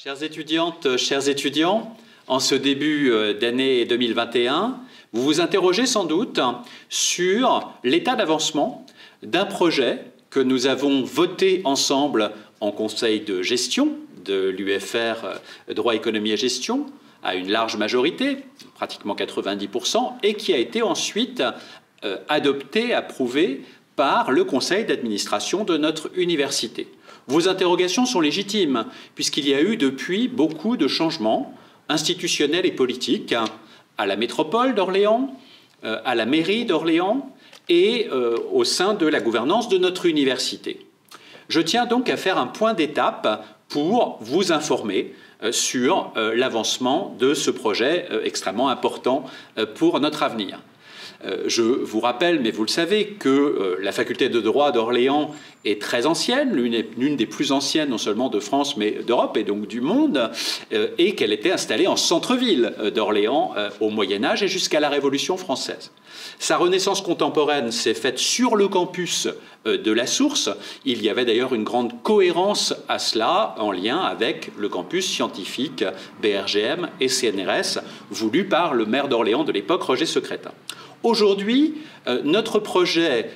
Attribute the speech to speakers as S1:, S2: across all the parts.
S1: Chères étudiantes, chers étudiants, en ce début d'année 2021, vous vous interrogez sans doute sur l'état d'avancement d'un projet que nous avons voté ensemble en conseil de gestion de l'UFR Droit, Économie et Gestion, à une large majorité, pratiquement 90%, et qui a été ensuite adopté, approuvé par le conseil d'administration de notre université. Vos interrogations sont légitimes, puisqu'il y a eu depuis beaucoup de changements institutionnels et politiques à la métropole d'Orléans, à la mairie d'Orléans et au sein de la gouvernance de notre université. Je tiens donc à faire un point d'étape pour vous informer sur l'avancement de ce projet extrêmement important pour notre avenir. Je vous rappelle, mais vous le savez, que la faculté de droit d'Orléans est très ancienne, l'une des plus anciennes non seulement de France mais d'Europe et donc du monde, et qu'elle était installée en centre-ville d'Orléans au Moyen-Âge et jusqu'à la Révolution française. Sa renaissance contemporaine s'est faite sur le campus de la Source. Il y avait d'ailleurs une grande cohérence à cela en lien avec le campus scientifique BRGM et CNRS voulu par le maire d'Orléans de l'époque, Roger Secrétin. Aujourd'hui, notre projet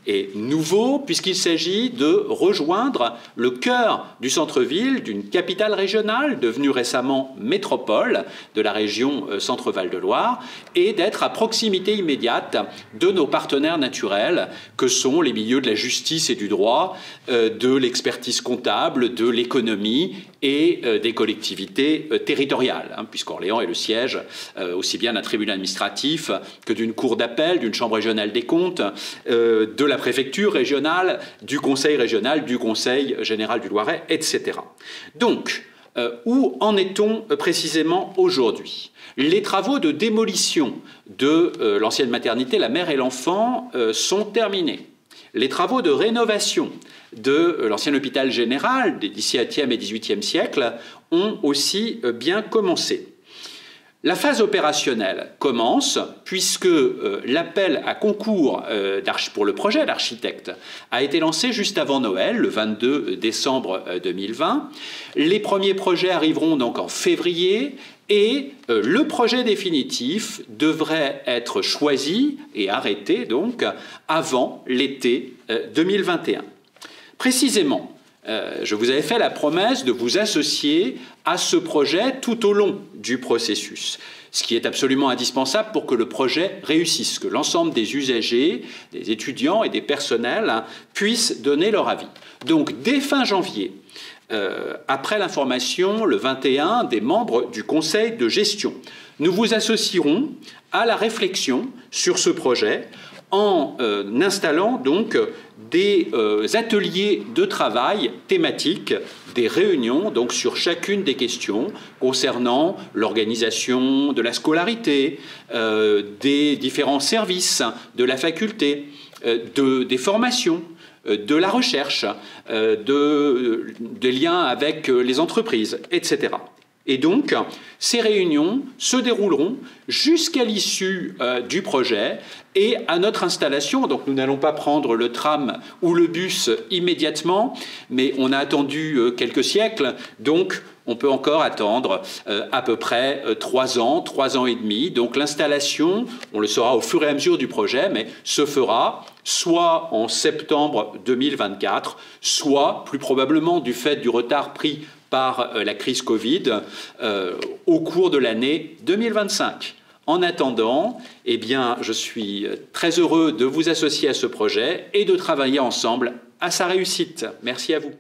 S1: est nouveau puisqu'il s'agit de rejoindre le cœur du centre-ville d'une capitale régionale devenue récemment métropole de la région Centre-Val de Loire et d'être à proximité immédiate de nos partenaires naturels que sont les milieux de la justice et du droit, de l'expertise comptable, de l'économie et des collectivités territoriales, puisqu'Orléans est le siège aussi bien d'un tribunal administratif que d'une cour d'appel, d'une chambre régionale des comptes, de la préfecture régionale, du conseil régional, du conseil général du Loiret, etc. Donc, où en est-on précisément aujourd'hui? Les travaux de démolition de l'ancienne maternité, la mère et l'enfant, sont terminés. Les travaux de rénovation de l'ancien hôpital général des XVIIe et XVIIIe siècles ont aussi bien commencé. La phase opérationnelle commence puisque l'appel à concours pour le projet d'architecte a été lancé juste avant Noël, le 22 décembre 2020. Les premiers projets arriveront donc en février et le projet définitif devrait être choisi et arrêté donc avant l'été 2021. Précisément, je vous avais fait la promesse de vous associer à ce projet tout au long du processus, ce qui est absolument indispensable pour que le projet réussisse, que l'ensemble des usagers, des étudiants et des personnels puissent donner leur avis. Donc, dès fin janvier, après l'information, le 21, des membres du conseil de gestion, nous vous associerons à la réflexion sur ce projet en installant donc des ateliers de travail thématiques, des réunions donc sur chacune des questions concernant l'organisation de la scolarité, des différents services de la faculté, des formations, de la recherche, des liens avec les entreprises, etc. Et donc, ces réunions se dérouleront jusqu'à l'issue du projet et à notre installation. Donc, nous n'allons pas prendre le tram ou le bus immédiatement, mais on a attendu quelques siècles, donc on peut encore attendre à peu près 3 ans et demi. Donc, l'installation, on le saura au fur et à mesure du projet, mais se fera soit en septembre 2024, soit, plus probablement du fait du retard pris par la crise Covid au cours de l'année 2025. En attendant, eh bien, je suis très heureux de vous associer à ce projet et de travailler ensemble à sa réussite. Merci à vous.